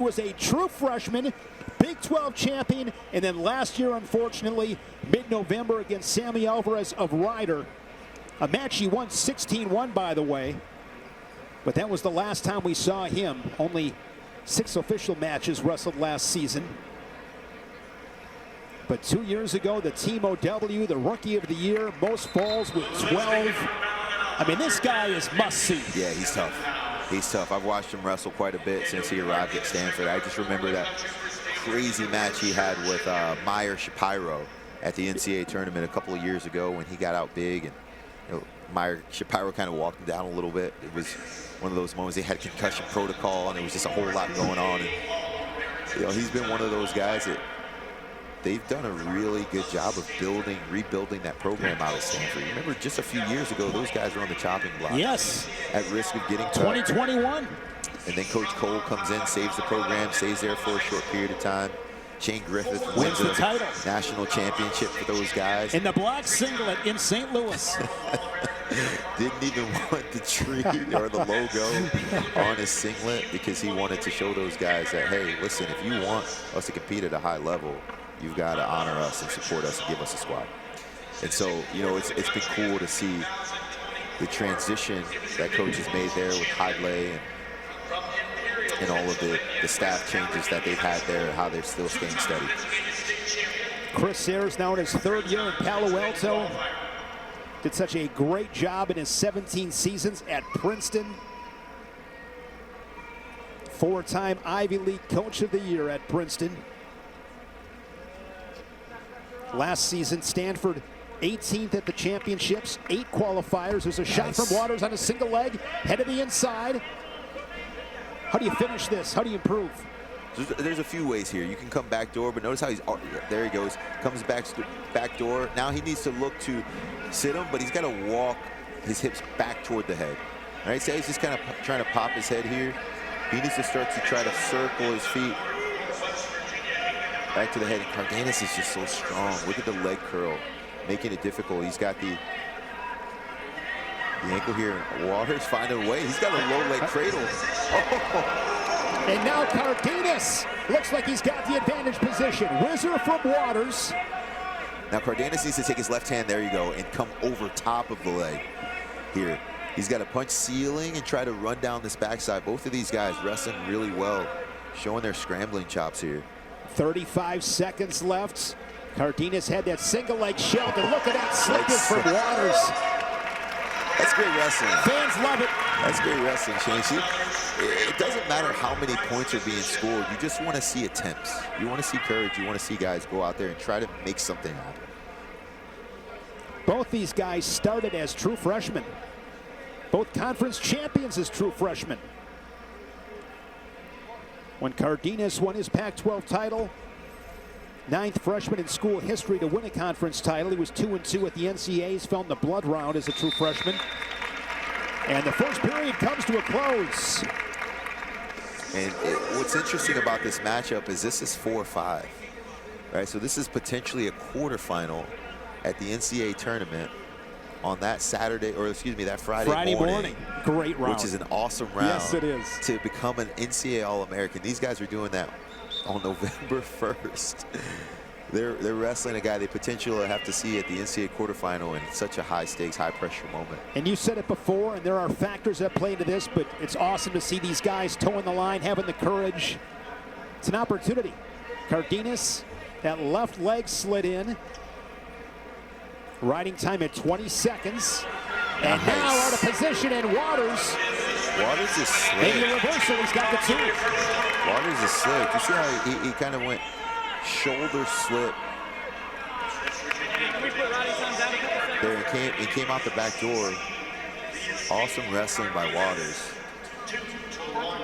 Was a true freshman, Big 12 champion, and then last year, unfortunately, mid-November against Sammy Alvarez of Ryder. A match he won 16-1, by the way. But that was the last time we saw him. Only 6 official matches wrestled last season. But 2 years ago, the Team OW, the Rookie of the Year, most falls with 12. I mean, this guy is must-see. Yeah, he's tough. He's tough. I've watched him wrestle quite a bit since he arrived at Stanford. I just remember that crazy match he had with Meyer Shapiro at the NCAA tournament a couple of years ago when he got out big, and Meyer Shapiro kind of walked him down a little bit. It was one of those moments. They had concussion protocol, and there was just a whole lot going on. And, he's been one of those guys that they've done a really good job of rebuilding that program out of Stanford. Remember, just a few years ago, those guys were on the chopping block. Yes. At risk of getting cut. 2021. And then Coach Cole comes in, saves the program, stays there for a short period of time. Shane Griffith wins the title. National championship for those guys. In the black singlet in St. Louis. Didn't even want the tree or the logo on his singlet because he wanted to show those guys that, hey, listen, if you want us to compete at a high level, you've got to honor us and support us and give us a squad. And so, it's been cool to see the transition that Coach has made there with Hadley and all of the staff changes that they've had there, how they're still staying steady. Chris Sayers now in his 3rd year in Palo Alto. Did such a great job in his 17 seasons at Princeton. 4-time Ivy League Coach of the Year at Princeton. Last season, Stanford 18th at the championships, 8 qualifiers. There's a shot from Waters on a single leg, head to the inside. How do you finish this? How do you improve? There's a few ways here. You can come back door, but notice how there he goes, comes back door. Now he needs to look to sit him, but he's got to walk his hips back toward the head. All right, so he's just kind of trying to pop his head here. He needs to start to try to circle his feet back to the head. And Cardenas is just so strong. Look at the leg curl, making it difficult. He's got the ankle here. Waters finding a way. He's got a low leg cradle. Oh. And now Cardenas looks like he's got the advantage position. Whizzer from Waters. Now Cardenas needs to take his left hand, there you go, and come over top of the leg here. He's got to punch ceiling and try to run down this backside. Both of these guys wrestling really well, showing their scrambling chops here. 35 seconds left. Cardenas had that single leg shove, and look at that slippage from Waters. That's great wrestling. Fans love it. That's great wrestling, Shane. See, it doesn't matter how many points are being scored. You just want to see attempts. You want to see courage. You want to see guys go out there and try to make something happen. Both these guys started as true freshmen. Both conference champions as true freshmen. When Cardenas won his Pac-12 title, 9th freshman in school history to win a conference title. He was 2-2 at the NCAAs, fell in the blood round as a true freshman. And the first period comes to a close. And what's interesting about this matchup is this is 4-5. Right, so this is potentially a quarterfinal at the NCAA tournament on that Saturday, or excuse me, that Friday morning. Great round. Which is an awesome round. Yes, it is. To become an NCAA All-American. These guys are doing that on November 1st. They're wrestling a guy they potentially have to see at the NCAA quarterfinal in such a high-stakes, high-pressure moment. And you said it before, and there are factors that play into this, but it's awesome to see these guys toeing the line, having the courage. It's an opportunity. Cardenas, that left leg slid in. Riding time at 20 seconds. And now out of position, and Waters is slick. Maybe a reversal, he's got the 2. Waters is slick. You see how he kind of went shoulder slip. There, he came out the back door. Awesome wrestling by Waters.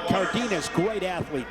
Cardenas, great athlete.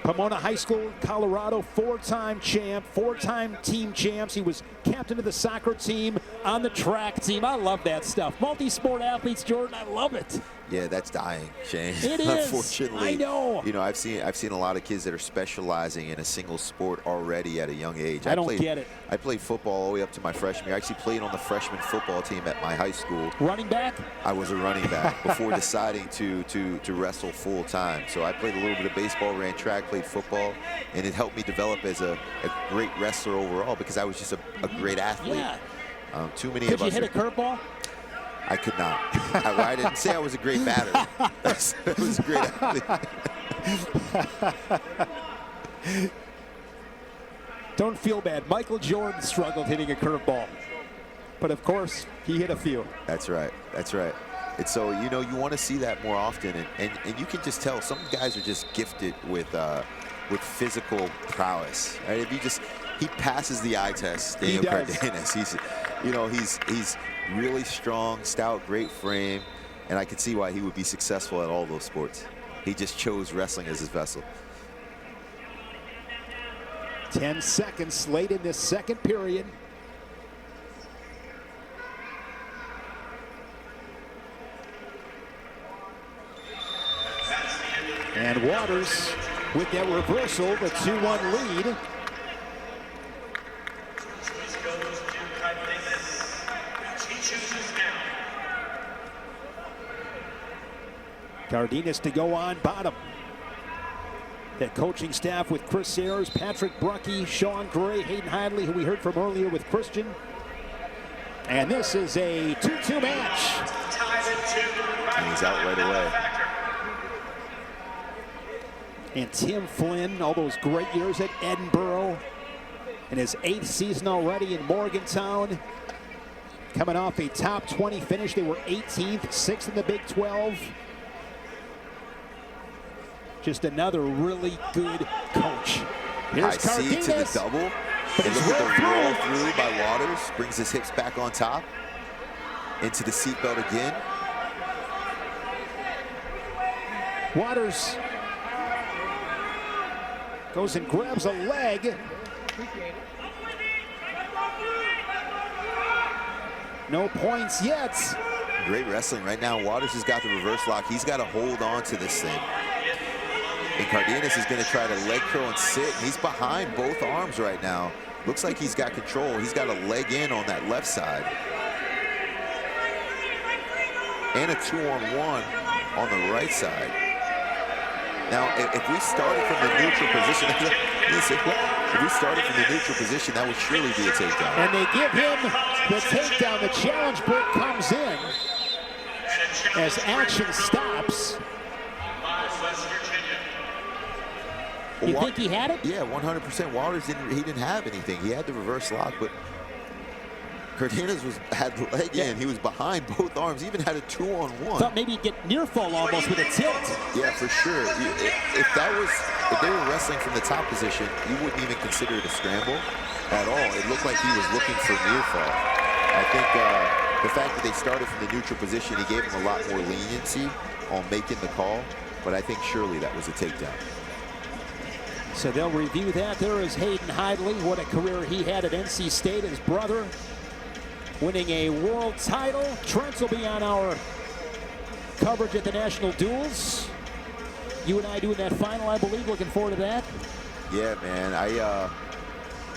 Pomona High School, Colorado, 4-time champ, 4-time team champs. He was captain of the soccer team, on the track team. I love that stuff. Multi-sport athletes, Jordan, I love it. Yeah, that's dying, Shane. It is. Unfortunately, I know. You know, I've seen a lot of kids that are specializing in a single sport already at a young age. I don't get it. I played football all the way up to my freshman year. I actually played on the freshman football team at my high school. Running back? I was a running back before deciding to wrestle full time. So I played a little bit of baseball, ran track, played football, and it helped me develop as a great wrestler overall because I was just a great athlete. Yeah. Too many Could of us. you hit a curveball? I could not. I didn't say I was a great batter. I was a great athlete. Don't feel bad. Michael Jordan struggled hitting a curveball. But of course, he hit a few. That's right. That's right. And so, you know, you want to see that more often. And you can just tell some guys are just gifted with physical prowess. Right? If you just, he passes the eye test, Daniel Cardenas. He's really strong, stout, great frame, and I can see why he would be successful at all those sports. He just chose wrestling as his vessel. 10 seconds late in this second period. And Waters with that reversal, the 2-1 lead. Cardenas to go on bottom. That coaching staff with Chris Sayers, Patrick Bruckey, Sean Gray, Hayden Hidley, who we heard from earlier with Christian. And this is a 2-2 match. And he's out right away. And Tim Flynn, all those great years at Edinburgh, in his 8th season already in Morgantown. Coming off a top 20 finish. They were 18th, 6th in the Big 12. Just another really good coach. Here's Cardenas. To the double. And look at the roll through by Waters. Brings his hips back on top. Into the seatbelt again. Waters goes and grabs a leg. No points yet. Great wrestling right now. Waters has got the reverse lock. He's got to hold on to this thing. And Cardenas is going to try to leg curl and sit. And he's behind both arms right now. Looks like he's got control. He's got a leg in on that left side. And a 2-on-1 on the right side. Now, if we started from the neutral position, if we started from the neutral position, that would surely be a takedown. And they give him the takedown. The challenge break comes in as action stops. You think he had it? Yeah, 100%. Waters didn't have anything. He had the reverse lock, but Cardenas had the leg in. He was behind both arms. Even had a 2-on-1. Thought maybe he'd get near fall almost with a tilt. Yeah, for sure. If they were wrestling from the top position, you wouldn't even consider it a scramble at all. It looked like he was looking for near fall. I think the fact that they started from the neutral position, he gave him a lot more leniency on making the call. But I think surely that was a takedown. So they'll review that. There is Hayden Hidley. What a career he had at NC State. His brother winning a world title. Trent will be on our coverage at the National Duels. You and I doing that final, I believe. Looking forward to that. Yeah, man.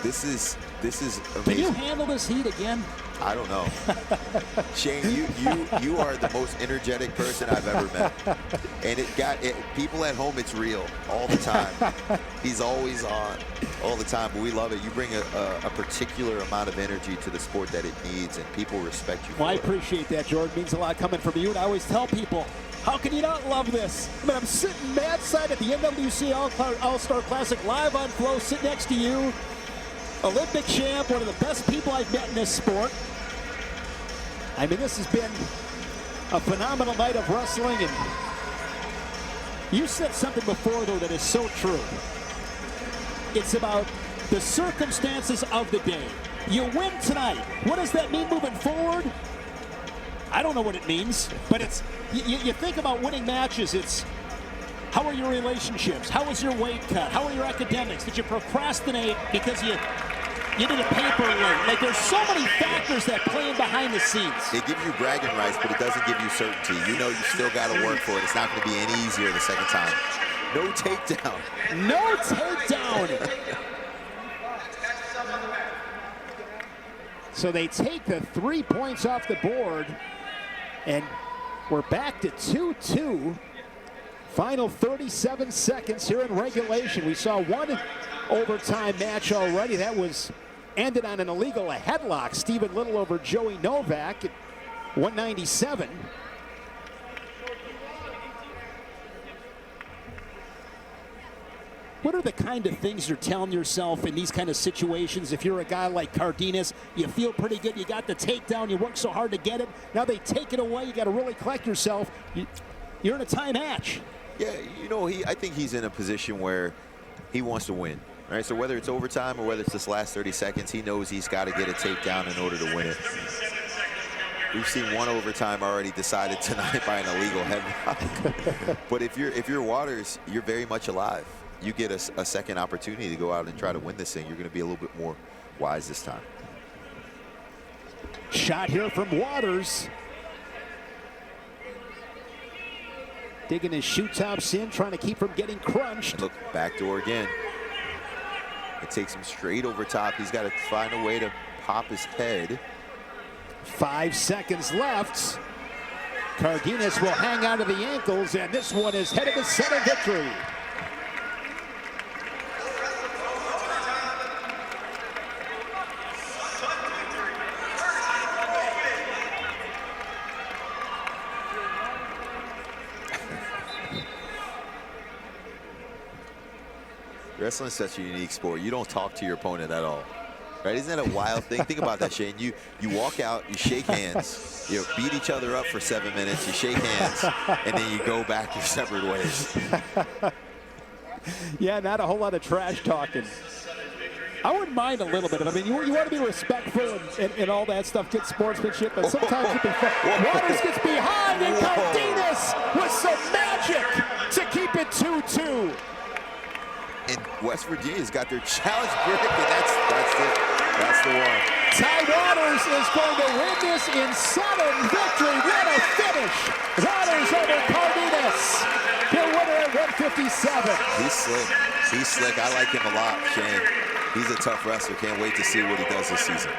This is amazing. Can you handle this heat again? I don't know. Shane, you are the most energetic person I've ever met. And people at home, it's real all the time. He's always on all the time, but we love it. You bring a particular amount of energy to the sport that it needs, and people respect you for I it. appreciate that, Jordan. It means a lot coming from you, and I always tell people, how can you not love this? I mean, I'm sitting mad side at the NWCA All-Star Classic live on Flow, sit next to you. Olympic champ, one of the best people I've met in this sport. I mean, this has been a phenomenal night of wrestling, and you said something before, though, that is so true. It's about the circumstances of the day. You win tonight. What does that mean moving forward? I don't know what it means, but it's you think about winning matches. It's how are your relationships? How was your weight cut? How are your academics? Did you procrastinate because you You need a paper alert. Like, there's so many factors that play in behind the scenes. They give you bragging rights, but it doesn't give you certainty. You know you still got to work for it. It's not going to be any easier the second time. No takedown. No takedown. So they take the 3 points off the board, and we're back to 2-2. Final 37 seconds here in regulation. We saw one overtime match already. That was ended on an illegal headlock. Stephen Little over Joey Novak at 197. What are the kind of things you're telling yourself in these kind of situations? If you're a guy like Cardenas, you feel pretty good. You got the takedown. You worked so hard to get it. Now they take it away. You got to really collect yourself. You're in a tie match. Yeah, you know, I think he's in a position where he wants to win. Right? So whether it's overtime or whether it's this last 30 seconds, he knows he's got to get a takedown in order to win it. We've seen one overtime already decided tonight by an illegal headlock. But if you're Waters, you're very much alive. You get a second opportunity to go out and try to win this thing. You're going to be a little bit more wise this time. Shot here from Waters. Digging his shoe tops in, trying to keep from getting crunched. And look, backdoor again. It takes him straight over top. He's got to find a way to pop his head. 5 seconds left. Cardenas will hang out of the ankles, and this one is headed to center victory. Wrestling is such a unique sport. You don't talk to your opponent at all, right? Isn't that a wild thing? Think about that, Shane. You walk out, you shake hands, you beat each other up for 7 minutes, you shake hands, and then you go back your separate ways. Yeah, not a whole lot of trash talking. I wouldn't mind a little bit of it. I mean, you want to be respectful and all that stuff, good sportsmanship, but sometimes it can be fun. Waters gets behind, and Cardenas with some magic to keep it 2-2. And West Virginia's got their challenge brick, and that's it. That's the one. Ty Waters is going to win this in sudden victory. What a finish. Waters over Cardenas. Your winner at 157. He's slick. He's slick. I like him a lot, Shane. He's a tough wrestler. Can't wait to see what he does this season.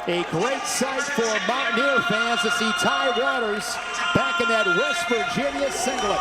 A great sight for Mountaineer fans to see Ty Waters back in that West Virginia singlet.